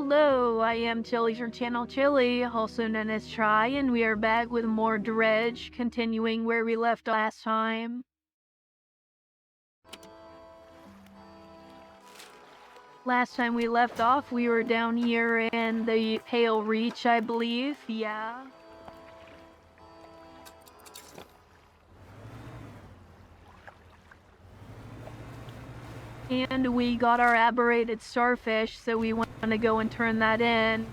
Hello, I am Chylli from channel Chylli, also known as Try, and we are back with more Dredge, continuing where we left last time. Last time we left off, we were down here in the Pale Reach, I believe, yeah. And we got our aberrated starfish, so we want to go and turn that in.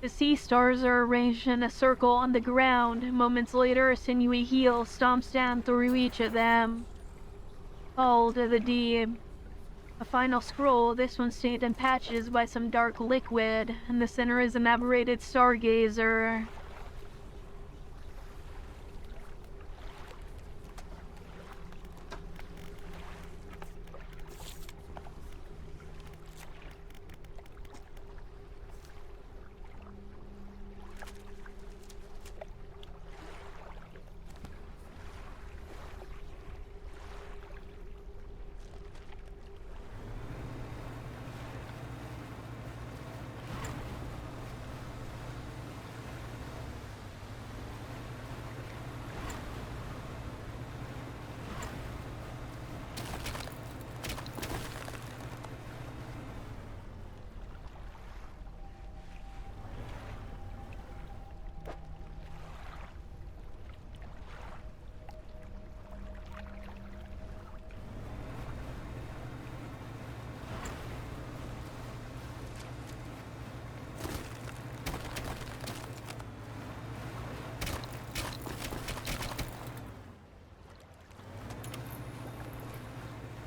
The sea stars are arranged in a circle on the ground. Moments later, a sinewy heel stomps down through each of them. Call to the deep. A final scroll, this one stained in patches by some dark liquid. In the center is an aberrated stargazer.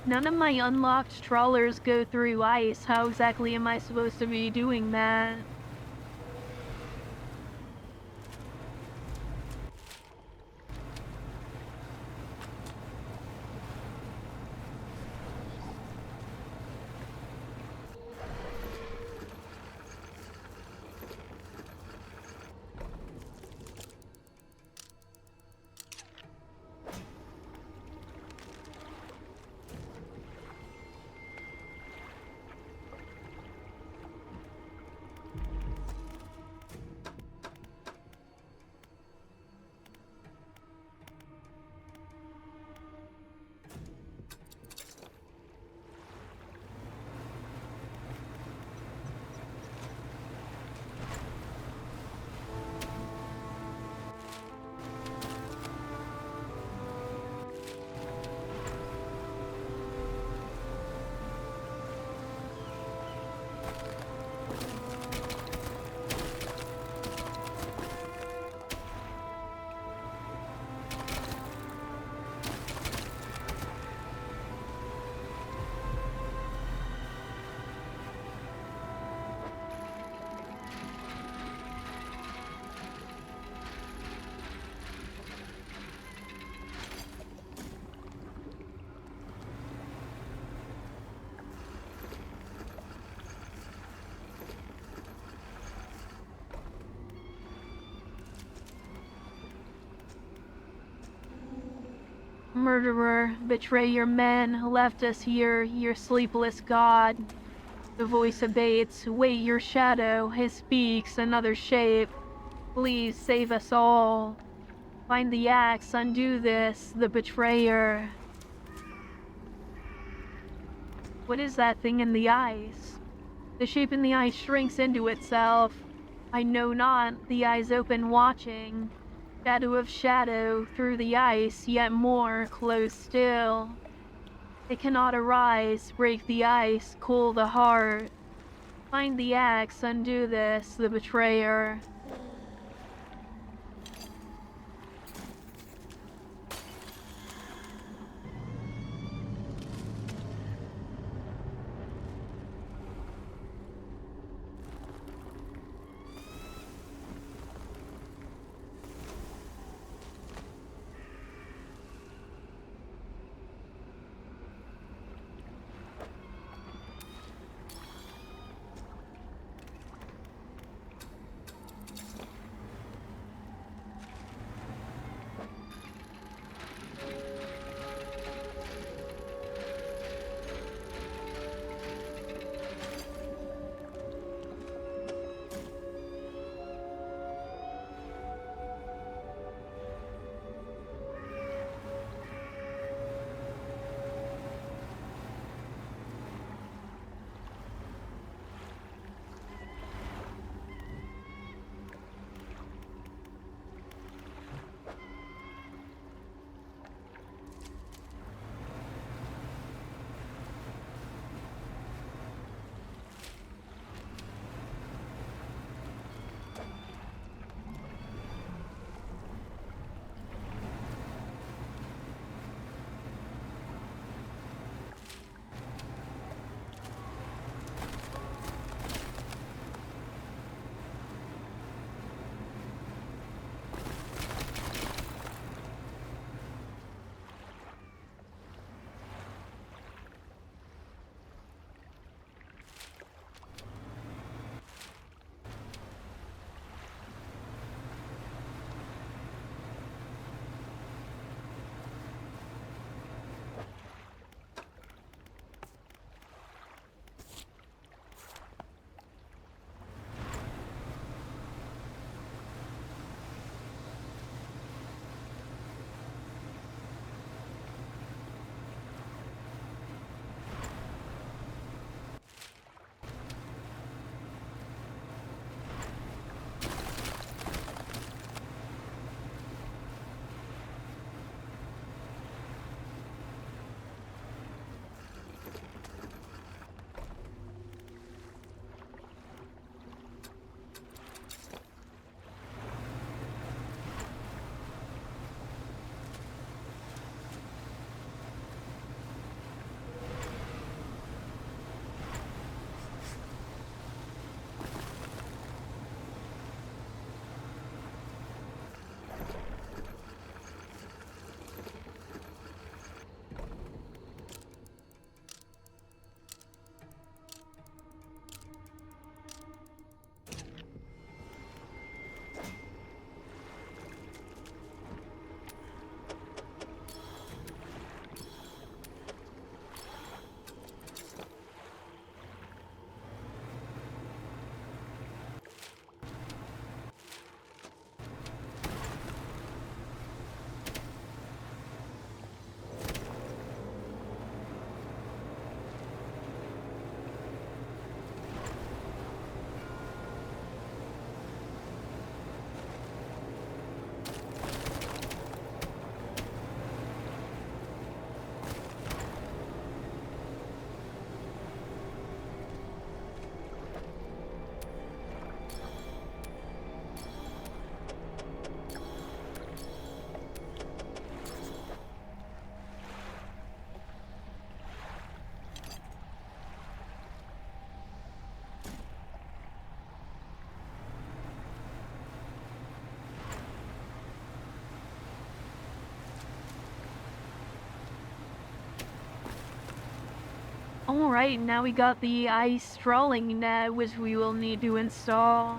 None of my unlocked trawlers go through ice. How exactly am I supposed to be doing that? Murderer, betray your men, left us here, your sleepless god. The voice abates, wait your shadow, it speaks, another shape. Please save us all. Find the axe, undo this, the betrayer. What is that thing in the ice? The shape in the ice shrinks into itself. I know not, the eyes open watching. Shadow of shadow, through the ice, yet more close still. It cannot arise, break the ice, cool the heart. Find the axe, undo this, the betrayer. Alright, now we got the ice trawling net, which we will need to install.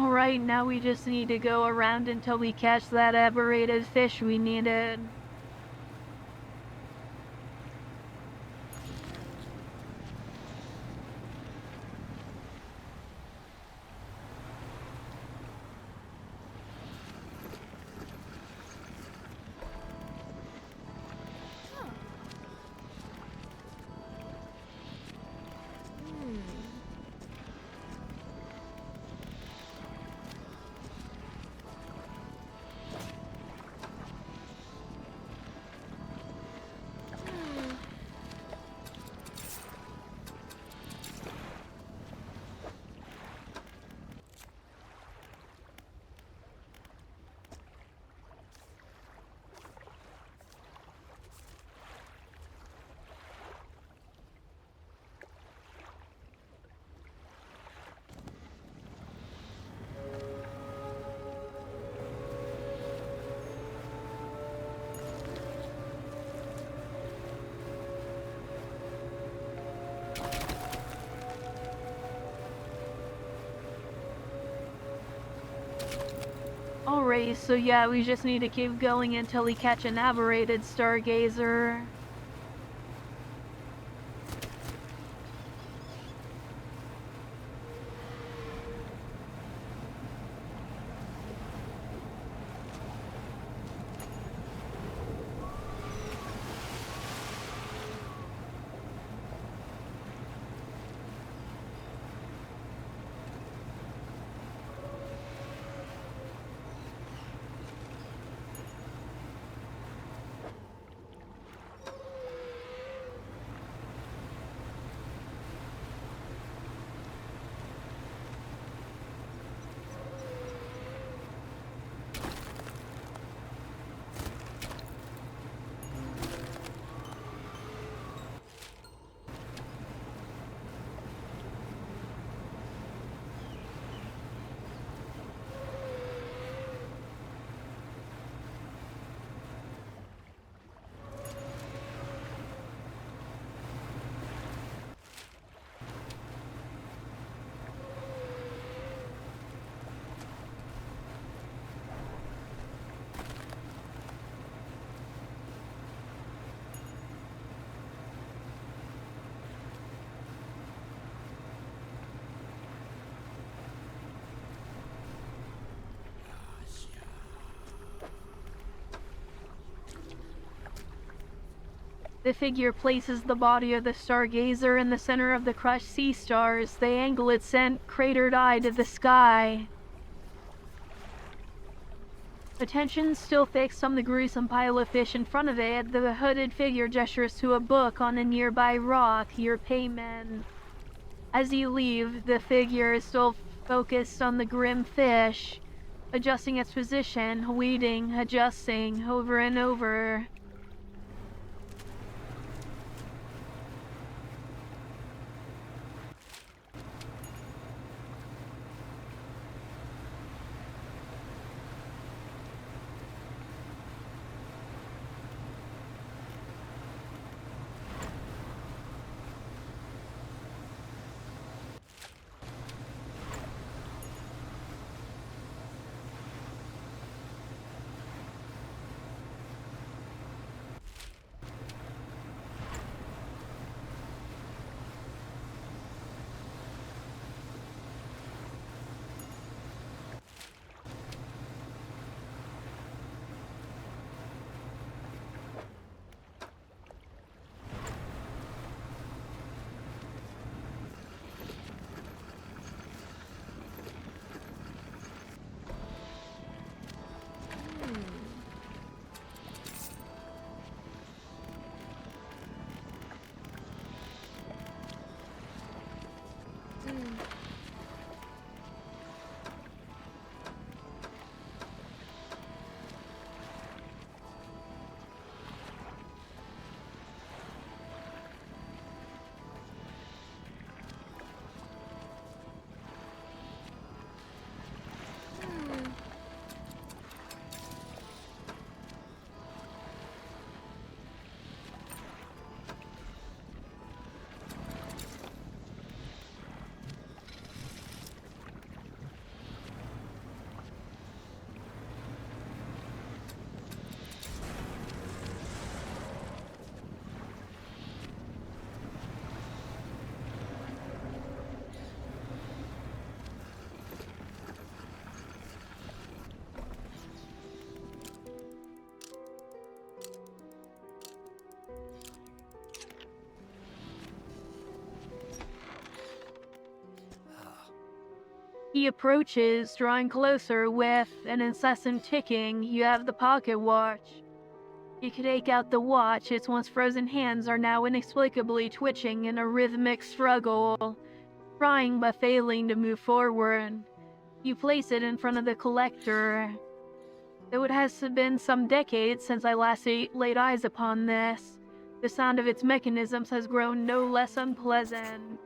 Alright, now we just need to go around until we catch that aberrated fish we needed. Alright, so yeah, we just need to keep going until we catch an aberrated stargazer. The figure places the body of the stargazer in the center of the crushed sea stars. They angle its cratered eye to the sky. Attention still fixed on the gruesome pile of fish in front of it, the hooded figure gestures to a book on a nearby rock. Your payment. As you leave, the figure is still focused on the grim fish, adjusting its position, waiting, adjusting, over and over. He approaches, drawing closer with an incessant ticking. You have the pocket watch. You can take out the watch. Its once frozen hands are now inexplicably twitching in a rhythmic struggle, trying but failing to move forward. You place it in front of the collector. Though it has been some decades since I last laid eyes upon this, the sound of its mechanisms has grown no less unpleasant.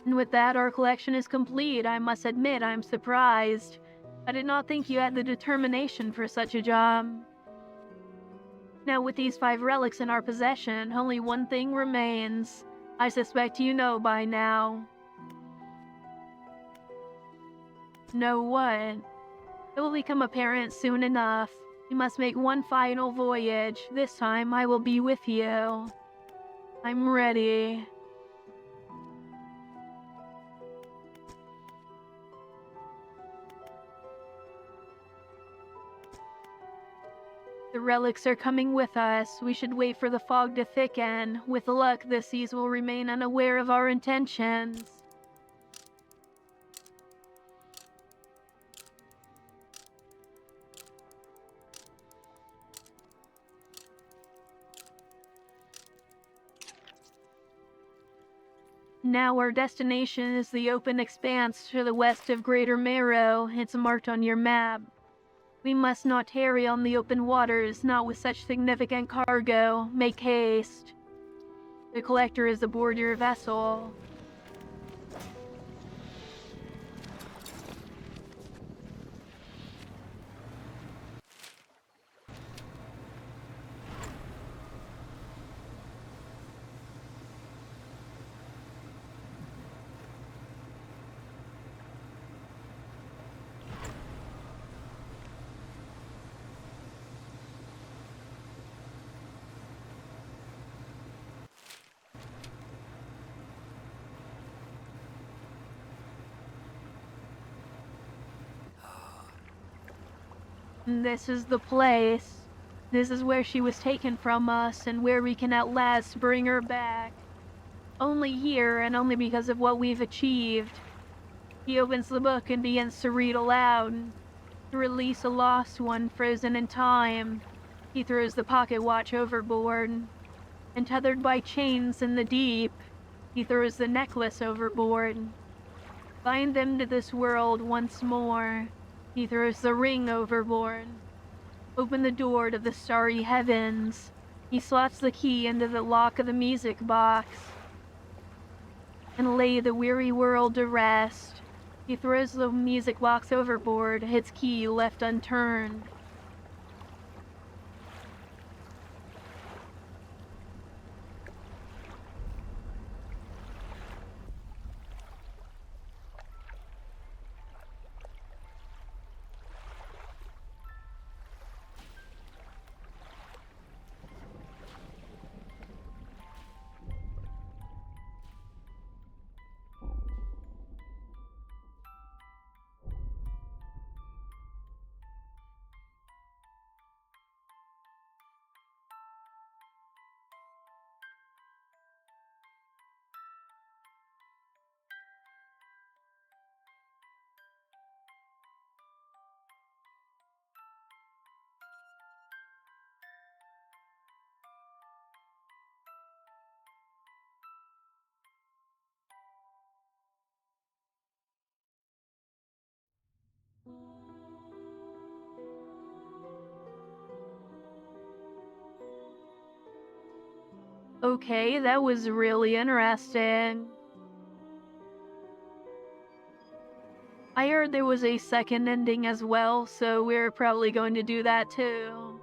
And with that, our collection is complete. I must admit, I'm surprised. I did not think you had the determination for such a job. Now, with these 5 relics in our possession, only one thing remains. I suspect you know by now. Know what? It will become apparent soon enough. You must make one final voyage. This time, I will be with you. I'm ready. The relics are coming with us. We should wait for the fog to thicken. With luck, the seas will remain unaware of our intentions. Now our destination is the open expanse to the west of Greater Marrow. It's marked on your map. We must not tarry on the open waters, not with such significant cargo. Make haste. The collector is aboard your vessel. This is the place. This is where she was taken from us and where we can at last bring her back. Only here, and only because of what we've achieved. He opens the book and begins to read aloud. To release a lost one frozen in time. He throws the pocket watch overboard. And tethered by chains in the deep, he throws the necklace overboard. Bind them to this world once more. He throws the ring overboard. Open the door to the starry heavens. He slots the key into the lock of the music box. And lay the weary world to rest. He throws the music box overboard, its key left unturned. Okay, that was really interesting. I heard there was a second ending as well, so we're probably going to do that too.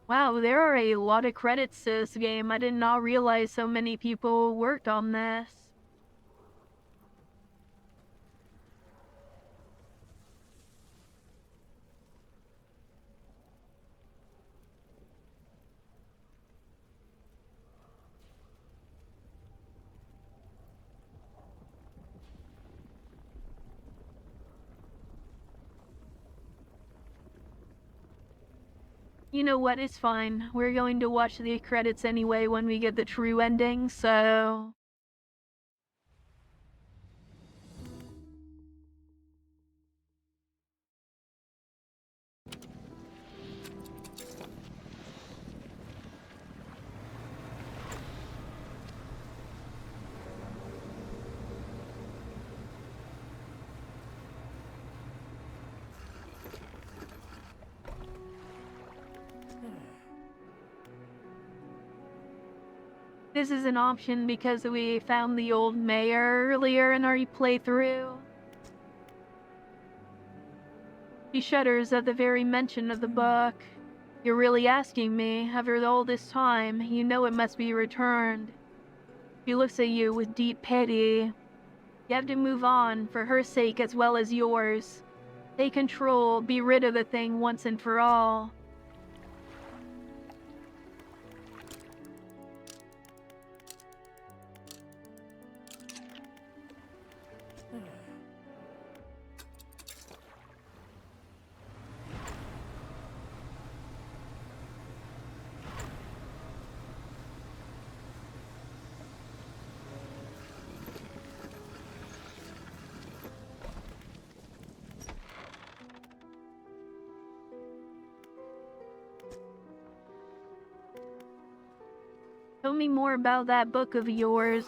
Wow, there are a lot of credits to this game. I did not realize so many people worked on this. You know what? It's fine. We're going to watch the credits anyway when we get the true ending, so... This is an option because we found the old mayor earlier in our playthrough. She shudders at the very mention of the book. You're really asking me, after all this time, you know it must be returned. She looks at you with deep pity. You have to move on, for her sake as well as yours. Take control, be rid of the thing once and for all. Tell me more about that book of yours.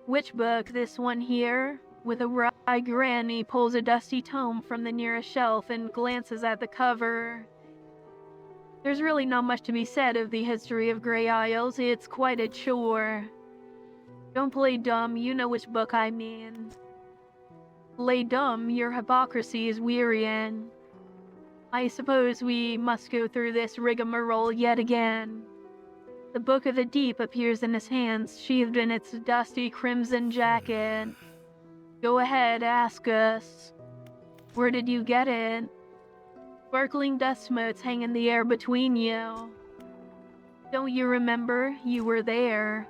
Which book? This one here? With a wry grin, he pulls a dusty tome from the nearest shelf and glances at the cover. There's really not much to be said of the history of Grey Isles. It's quite a chore. Don't play dumb, you know which book I mean. Play dumb, your hypocrisy is wearying. I suppose we must go through this rigmarole yet again. The Book of the Deep appears in his hands, sheathed in its dusty crimson jacket. Go ahead, ask us. Where did you get it? Sparkling dust motes hang in the air between you. Don't you remember? You were there.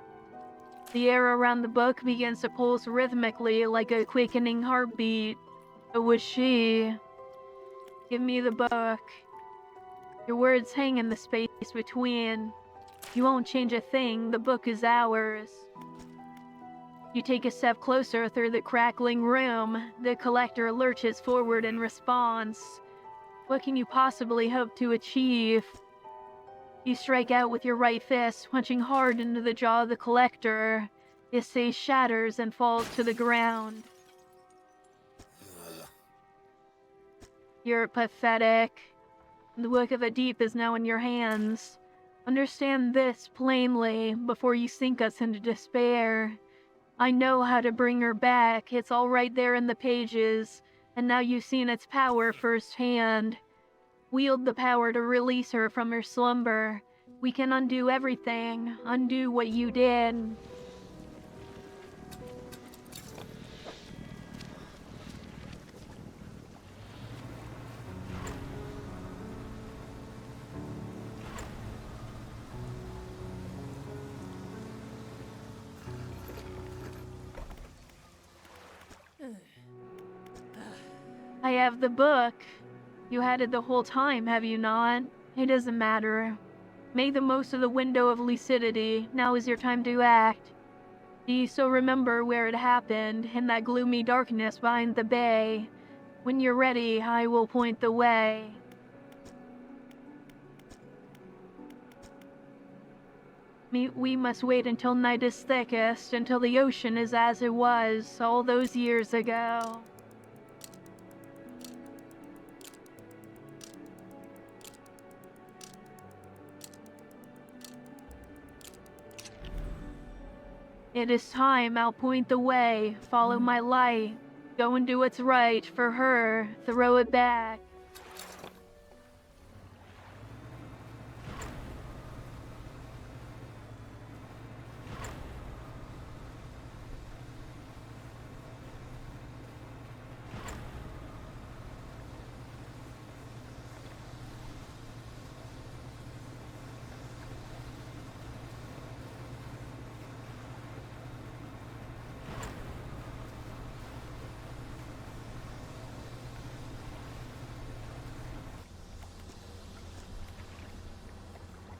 The air around the book begins to pulse rhythmically like a quickening heartbeat. It was she. Give me the book. Your words hang in the space between. You won't change a thing, the book is ours. You take a step closer through the crackling room. The collector lurches forward in response. What can you possibly hope to achieve? You strike out with your right fist, punching hard into the jaw of the collector. His face shatters and falls to the ground. You're pathetic. The Book of the Deep is now in your hands. Understand this plainly before you sink us into despair. I know how to bring her back. It's all right there in the pages, and now you've seen its power firsthand. Wield the power to release her from her slumber. We can undo everything. Undo what you did. I have the book. You had it the whole time, have you not? It doesn't matter. Make the most of the window of lucidity. Now is your time to act. Do you still remember where it happened, in that gloomy darkness behind the bay? When you're ready, I will point the way. We must wait until night is thickest, until the ocean is as it was all those years ago. It is time, I'll point the way. Follow my light. Go and do what's right for her. Throw it back.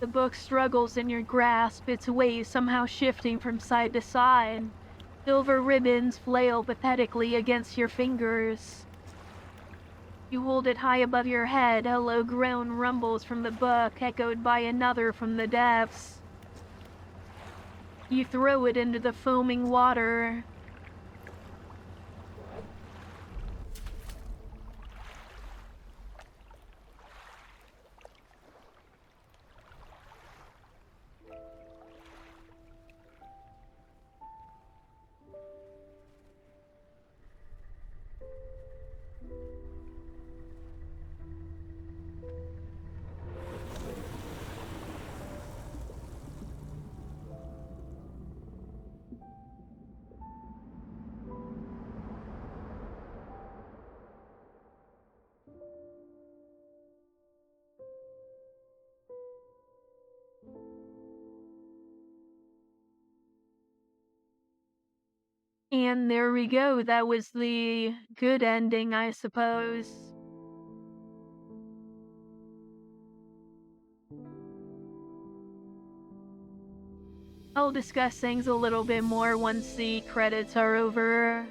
The book struggles in your grasp, its weight somehow shifting from side to side. Silver ribbons flail pathetically against your fingers. You hold it high above your head, a low groan rumbles from the book, echoed by another from the depths. You throw it into the foaming water. And there we go. That was the good ending, I suppose. I'll discuss things a little bit more once the credits are over.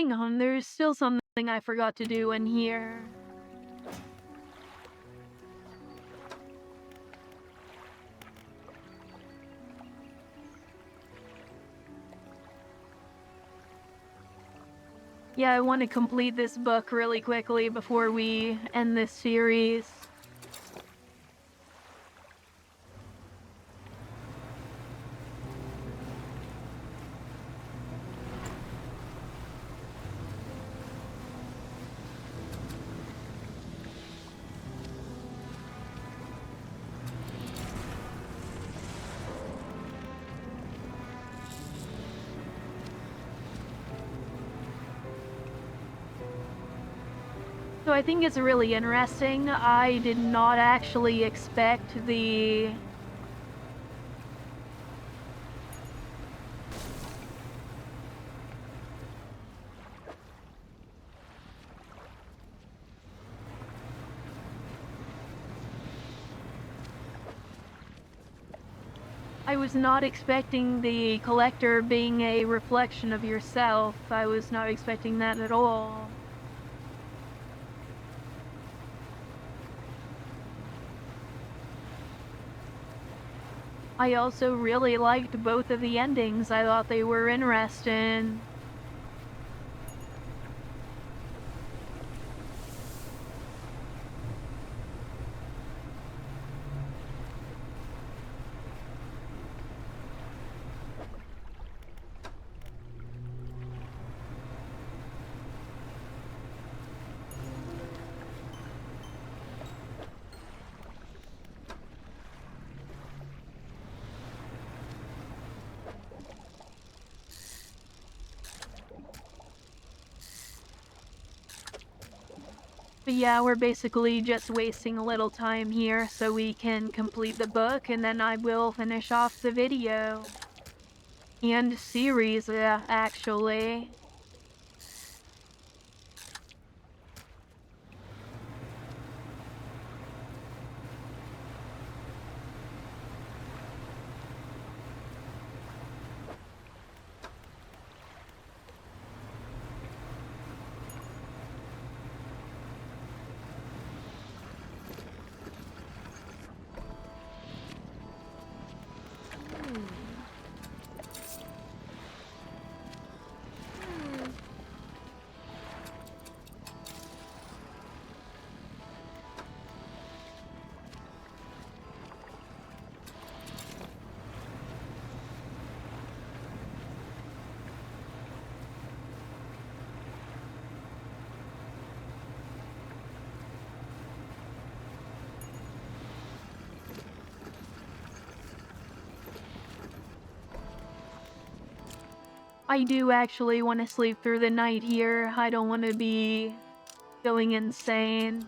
Hang on, there's still something I forgot to do in here. Yeah, I want to complete this book really quickly before we end this series. So I think it's really interesting. I did not actually expect the... I was not expecting the collector being a reflection of yourself. I was not expecting that at all. I also really liked both of the endings. I thought they were interesting. But yeah, we're basically just wasting a little time here so we can complete the book, and then I will finish off the video. And series, actually. I do actually want to sleep through the night here. I don't want to be going insane.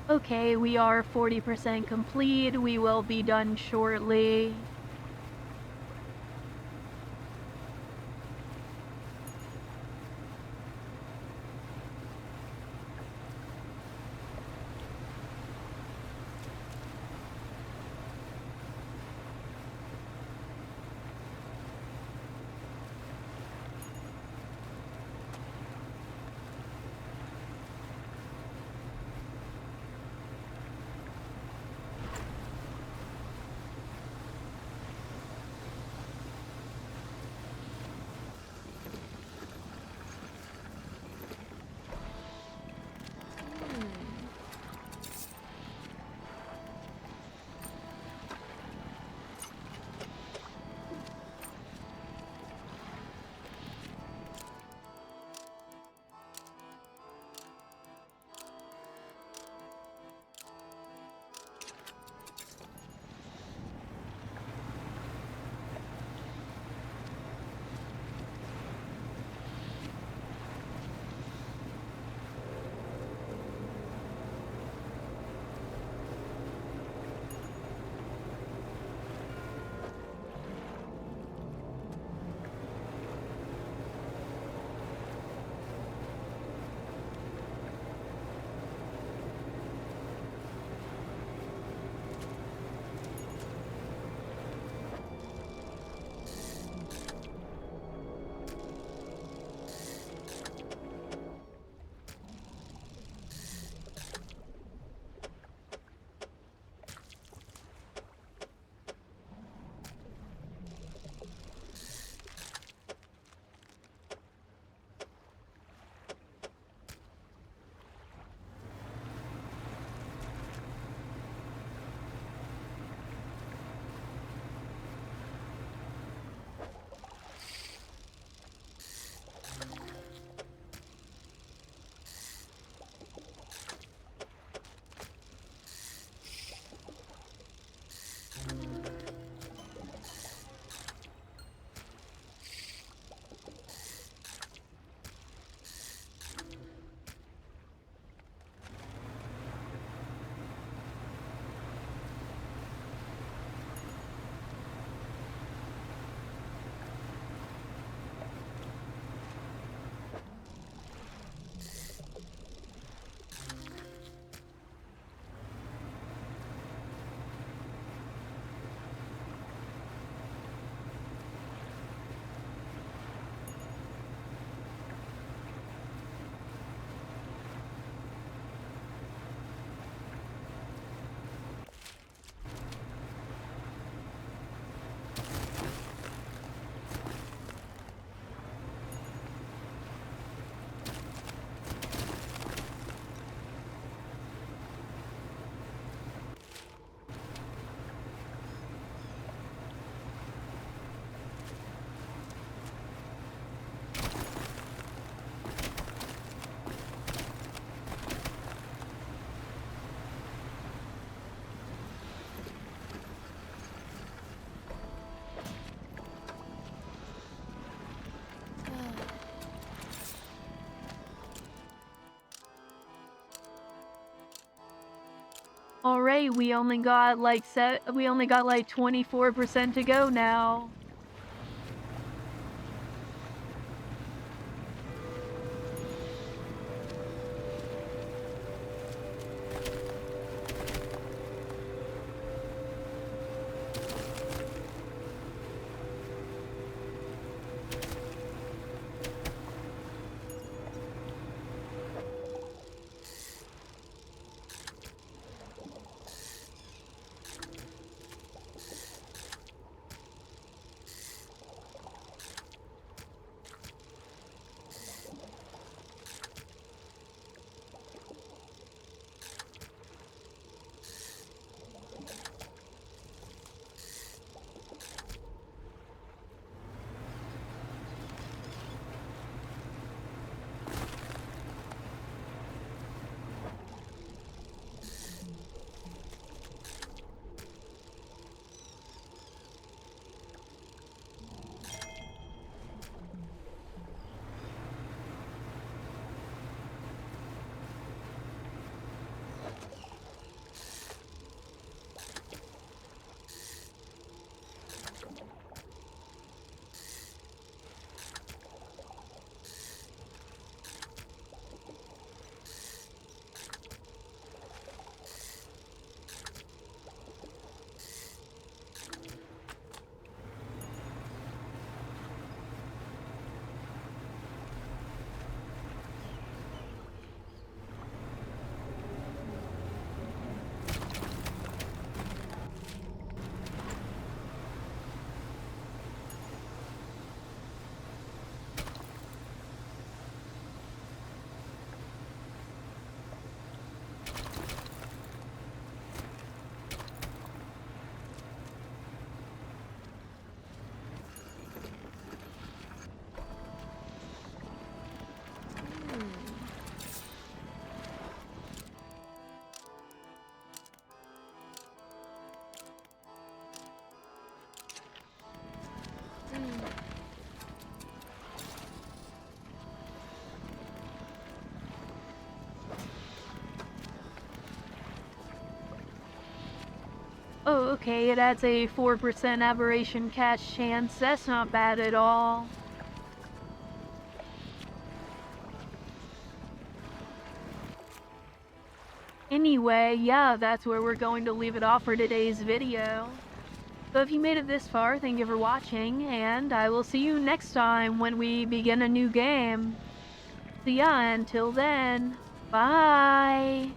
Okay, we are 40% complete. We will be done shortly. Alright, we only got like 24% to go now. Oh, okay, it adds a 4% aberration catch chance. That's not bad at all. Anyway, yeah, that's where we're going to leave it off for today's video. So if you made it this far, thank you for watching, and I will see you next time when we begin a new game. So yeah, until then, bye!